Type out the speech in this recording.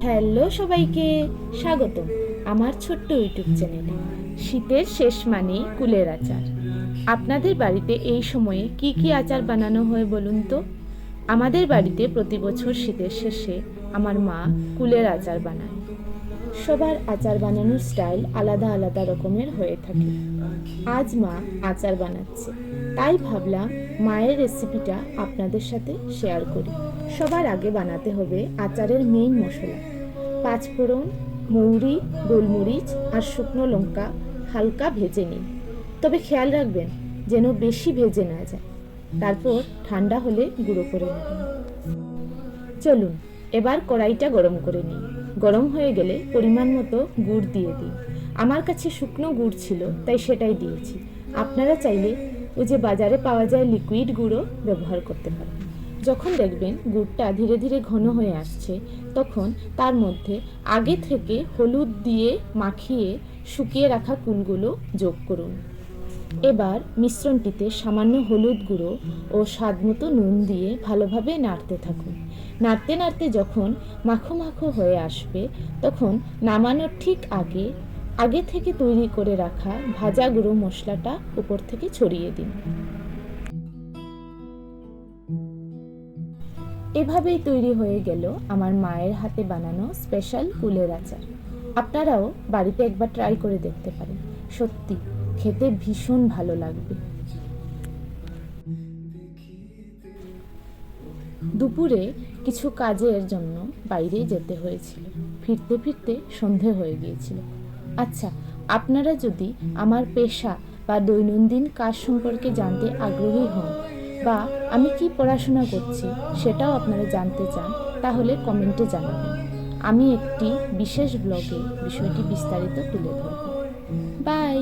Hello সবাইকে, স্বাগতম আমার ছোট্ট ইউটিউব চ্যানেলে। শীতের শেষ মানেই কুলের আচার। আপনাদের বাড়িতে এই সময়ে কি কি আচার বানানো হয় বলুন তো? আমাদের বাড়িতে প্রতি বছর শীতের শেষে আমার মা কুলের আচার বানায়। সবার আচার বানানোর স্টাইল আলাদা আলাদা রকমের হয়ে থাকে। আজ মা আচার বানাচ্ছে, তাই ভাবলাম মায়ের রেসিপিটা আপনাদের সাথে শেয়ার করি। সবার আগে বানাতে হবে আচারের মেইন মশলা। পাঁচফোড়ন, মৌরি, গোলমরিচ আর শুকনো লঙ্কা হালকা ভেজে নিন, তবে খেয়াল রাখবেন যেন বেশি ভেজে না যায়। তারপর ঠান্ডা হলে গুঁড়ো করে নেবেন। চলুন এবার কড়াইটা গরম করে নিই। গরম হয়ে গেলে পরিমাণ মতো গুড় দিয়ে দিন। আমার কাছে শুকনো গুড় ছিল, তাই সেটাই দিয়েছি। আপনারা চাইলে ওই যে বাজারে পাওয়া যায় লিকুইড গুঁড়ো ব্যবহার করতে পারেন। যখন দেখবেন গুড়টা ধীরে ধীরে ঘন হয়ে আসছে, তখন তার মধ্যে আগে থেকে হলুদ দিয়ে মাখিয়ে শুকিয়ে রাখা কুলগুলো যোগ করুন। এবার মিশ্রণটিতে সামান্য হলুদ গুঁড়ো ও স্বাদমতো নুন দিয়ে ভালোভাবে নাড়তে থাকুন। নাড়তে নাড়তে যখন মাখো মাখো হয়ে আসবে, তখন নামানোর ঠিক আগে আগে থেকে তৈরি করে রাখা ভাজা গুঁড়ো মশলাটা উপর থেকে ছড়িয়ে দিন। এভাবেই তৈরি হয়ে গেল আমার মায়ের হাতে বানানো স্পেশাল কুলের আচার। আপনারাও বাড়িতে একবার ট্রাই করে দেখতে পারেন, সত্যি খেতে ভীষণ ভালো লাগবে। দুপুরে কিছু কাজের জন্য বাইরে যেতে হয়েছিল, ফিরতে ফিরতে সন্ধে হয়ে গিয়েছিল। আচ্ছা, আপনারা যদি আমার পেশা বা দৈনন্দিন কাজ সম্পর্কে জানতে আগ্রহী হন, বা আমি কি পড়াশোনা করছি সেটাও আপনারা জানতে চান, তাহলে কমেন্টে জানাবেন। আমি একটি বিশেষ ব্লগে বিষয়টি বিস্তারিত তুলে ধরব। বাই।